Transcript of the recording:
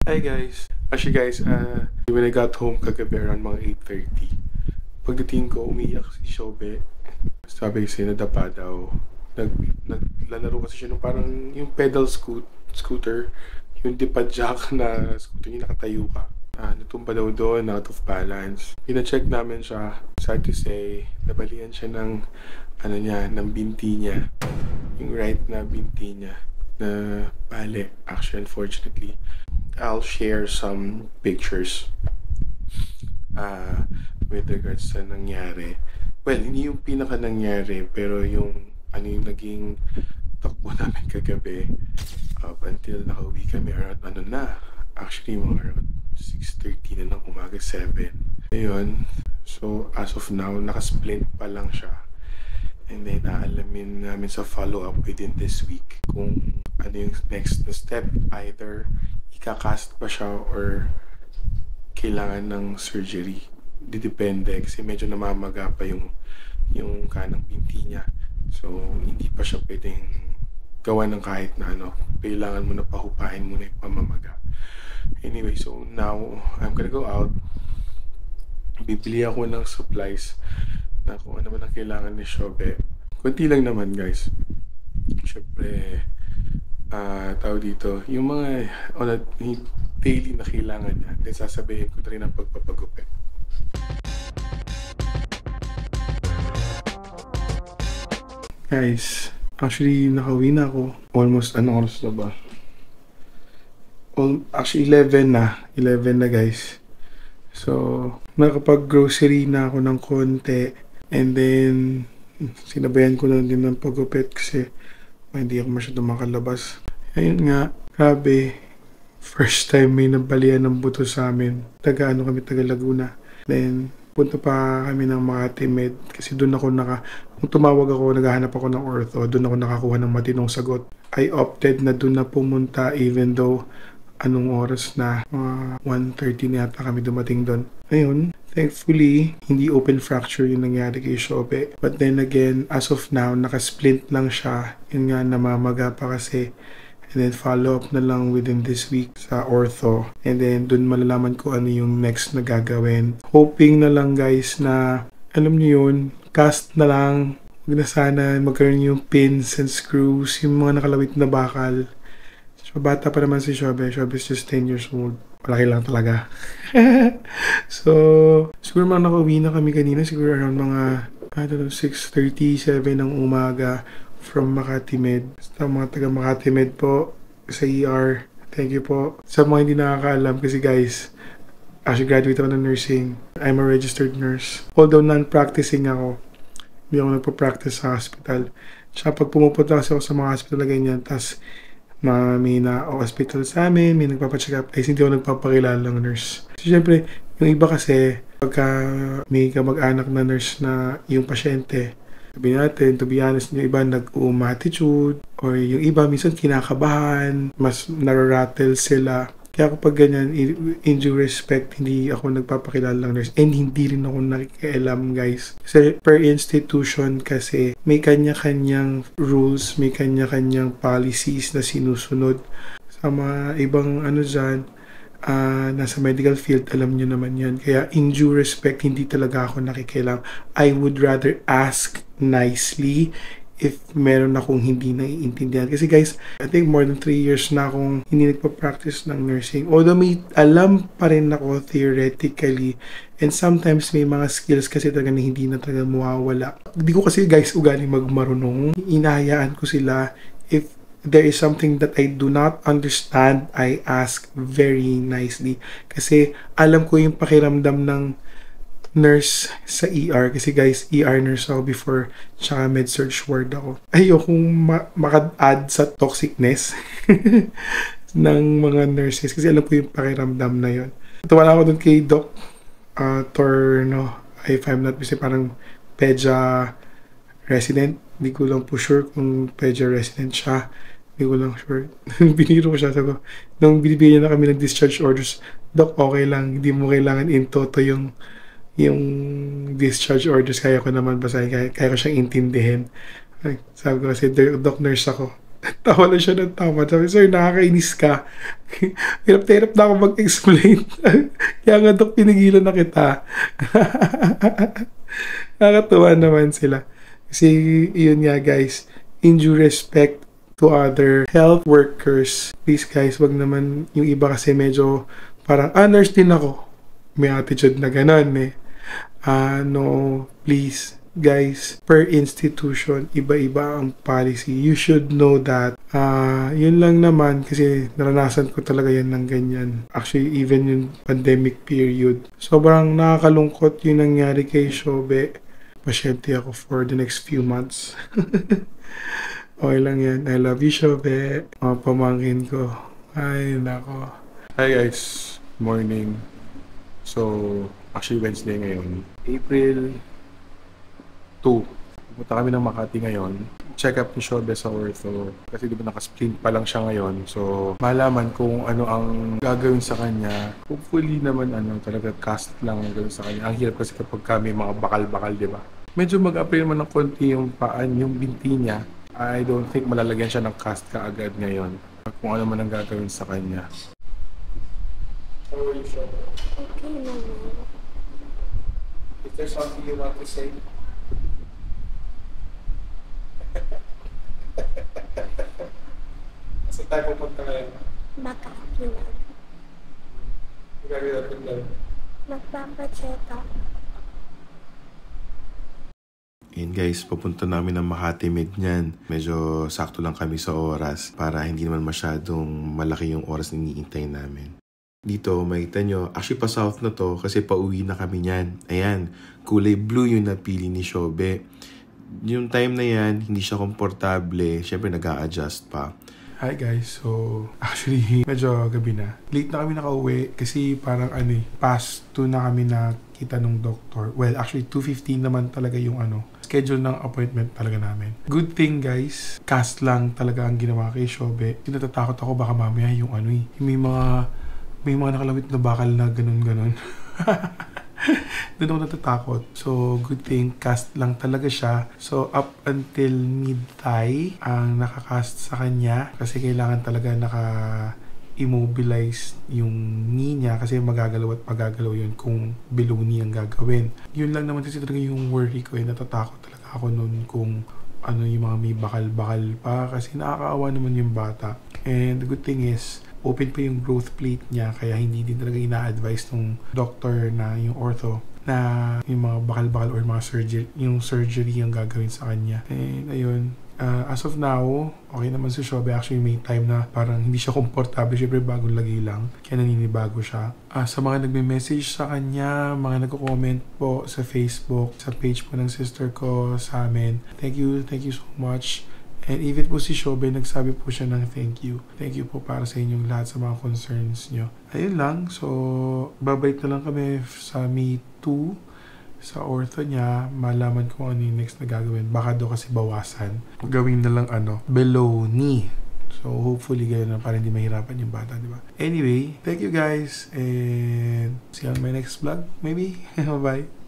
Hi guys! Actually guys, when I got home kagabi around mga 8:30, pagdating ko umiyak si Shobe. Sabi kasi nadapa daw. Naglalaro kasi siya ng parang yung scooter, yung dipad jack na scooter yung nakatayo ka. Natumba daw doon, out of balance. Pina-check namin siya. Sad to say, nabalian siya ng ng binti niya. Yung right na binti niya na bale, actually unfortunately. I'll share some pictures with regards sa nangyari. Well, hindi yung pinaka nangyari, pero yung yung naging takbo namin kagabi up until nakauwi kami around actually mga around 6:30 na ng umaga, 7. Ayun, so as of now, nakasplint pa lang siya. And then, aalamin namin sa follow-up within this week kung ano yung next na step. Either ikakast pa siya or kailangan ng surgery. Depende kasi medyo namamaga pa yung kanang binti niya. So, hindi pa siya pwedeng gawa ng kahit na kailangan mo na pahupahin muna yung pamamaga. Anyway, so now, I'm gonna go out. Bibili ako ng supplies na kung ano man ang kailangan ni Shobe. Kunti lang naman guys. Siyempre, tawag dito, yung mga daily na kailangan niya. Then sasabihin ko na rin ang pagpapagupit. Guys, actually nakauwi na ako. Almost anong oras na ba? Actually 11 na. 11 na guys. So, nakapag-grocery na ako ng konti. And then, sinabayan ko na din ng pagupit kasi hindi ako masyadong makalabas. Ayun nga, grabe. First time may nabalian ng buto sa amin. Taga Laguna. Then, punta pa kami ng Makati Med kasi doon ako nung tumawag ako, naghahanap ako ng ortho, doon ako nakakuha ng matinong sagot. I opted na doon na pumunta even though anong oras na, 1:30 na yata kami dumating doon. Ayun, thankfully, hindi open fracture yung nangyari kay Shobe. But then again, as of now, nakasplint lang siya. Yun nga, namamaga pa kasi. And then follow up na lang within this week sa ortho. And then dun malalaman ko ano yung next na gagawin. Hoping na lang guys na, alam niyo yun, cast na lang. Huwag na sana magkaroon yung pins and screws, yung mga nakalawit na bakal. So bata pa naman si Shobe. Shobe is just 10 years old. Malaki lang talaga. So, siguro mga nakauwi na kami kanina. Siguro around mga 6:37 ng umaga from Makati Med. Sa mga taga Makati Med po sa ER, thank you po. Sa mga hindi nakakaalam kasi guys, actually graduate ako ng nursing. I'm a registered nurse. Although non-practicing ako, hindi ako nagpa-practice sa hospital. Tsaka pag pumupunta kasi ako sa mga hospital na ganyan, tas may na-hospital sa amin, may nagpapacheck up, ay hindi ako nagpapakilala ng nurse. So syempre, yung iba kasi, pagka may kamag-anak na nurse na yung pasyente, sabi natin, to be honest, yung iba nag-attitude, or yung iba minsan kinakabahan, mas nararattle sila. Kaya kapag ganyan, in due respect, hindi ako nagpapakilala ng nurse, and hindi rin ako nakikialam guys. Kasi per institution kasi, may kanya-kanyang rules, may kanya-kanyang policies na sinusunod. Sa mga ibang dyan, nasa medical field, alam nyo naman yan. Kaya in due respect, hindi talaga ako nakikialam. I would rather ask nicely if meron akong hindi naiintindihan. Kasi guys, I think more than 3 years na akong hindi nagpa-practice ng nursing. Although may alam pa rin ako theoretically, and sometimes may mga skills kasi talaga na hindi na talaga mawawala. Hindi ko kasi guys ugaling magmarunong. Inahayaan ko sila. If there is something that I do not understand, I ask very nicely. Kasi alam ko yung pakiramdam ng nurse sa ER. Kasi guys, ER nurse ako before, tsaka med-surg ward ako. Ayokong maka-add sa toxicness ng mga nurses. Kasi alam ko yung pakiramdam na yun. Tuwa ako dun kay Doc Torno. If I'm not mistaken, parang PEDJA resident. Hindi ko lang po sure kung PEDJA resident siya. Hindi ko lang sure. Biniro ko siya. Sabi ko, nung binibigyan na kami ng discharge orders, Doc, okay lang. Hindi mo kailangan in toto yung discharge orders. Kaya ko naman basahin. Kaya ko siyang intindihin. Sabi ko kasi, Doc, nurse ako. Tawa lang siya ng tawa. Sabi, sir, nakakainis ka. Hirap na hirap na ako mag-explain. Kaya nga, Dok, pinigilan na kita. Nakakatuwa naman sila. Kasi, yun nga, guys, in due respect to other health workers, please, guys, wag naman, yung iba kasi medyo parang, nurse din ako. May attitude na ganon eh. No, please, guys, per institution, iba-iba ang policy. You should know that. Yun lang naman kasi naranasan ko talaga yan ng ganyan. Actually, even yung pandemic period. Sobrang nakakalungkot yung nangyari kay Shobe. Pasyente ako for the next few months. Okay lang yan. I love you, Shobe. Mga pamangkin ko. Ay, nako. Hi guys. Morning. So, actually Wednesday ngayon. April 2. Pumunta kami ng Makati ngayon. Check up ni Shobe sa ortho. Kasi di ba naka-splint pa lang siya ngayon. So, malaman kung ano ang gagawin sa kanya. Hopefully naman talaga cast lang ang gagawin sa kanya. Ang hirap kasi kapag kami mga bakal-bakal, di ba? Medyo mag-apply naman ng konti yung paan, yung binti niya. I don't think malalagyan siya ng cast kaagad ngayon. Kung ano man ang gagawin sa kanya. How are you, Shobe? Okay naman. Is there something you want to say? Saan tayo pupunta ngayon? Makati na. Gagawin natin lang. Magpapacheck up. Yun guys, papunta namin ng Makati Med niyan. Medyo sakto lang kami sa oras para hindi naman masyadong malaki yung oras na iniintay namin. Dito, makita nyo, actually pa south na to kasi pauwi na kami niyan. Ayan, kulay blue yung napili ni Shobe. Yung time na yan, hindi siya komportable. Siyempre, nag-a-adjust pa. Hi guys, so actually medyo gabi na. Late na kami nakauwi kasi parang past 2 na kami nakita nung doktor. Well, actually 2:15 naman talaga yung schedule ng appointment talaga namin. Good thing guys, cast lang talaga ang ginawa kay Shobe. Natatakot ako baka mamaya yung may mga nakalawit na bakal na ganun-ganun. Doon ako natatakot. So, good thing, cast lang talaga siya. So, up until mid-thigh ang nakakast sa kanya kasi kailangan talaga immobilize yung knee niya kasi magagalaw at magagalaw yun kung below knee ang gagawin. Yun lang naman kasi talaga yung worry ko. Natatakot talaga ako noon kung yung mga may bakal-bakal pa kasi nakakaawa naman yung bata. And the good thing is, open pa yung growth plate niya kaya hindi din talaga ina-advise ng doctor na yung ortho na yung mga bakal-bakal or mga surgery ang gagawin sa kanya. And ayun, as of now, okay naman si Shobe. Actually, may time na parang hindi siya komportable. Siyempre, bagong lagi lang. Kaya naninibago siya. Sa mga nagme-message sa kanya, mga nagko-comment po sa Facebook, sa page po ng sister ko sa amin. Thank you so much. And even po si Shobe, nagsabi po siya ng thank you. Thank you po para sa inyong lahat sa mga concerns nyo. Ayun lang. So, babalik na lang kami sa May 2 sa ortho niya. Malaman kung ano yung next na gagawin. Baka daw kasi bawasan. Gawin na lang below knee. So, hopefully gano'n na para hindi mahirapan yung bata, di ba? Anyway, thank you guys. And see you on my next vlog, maybe. Bye-bye.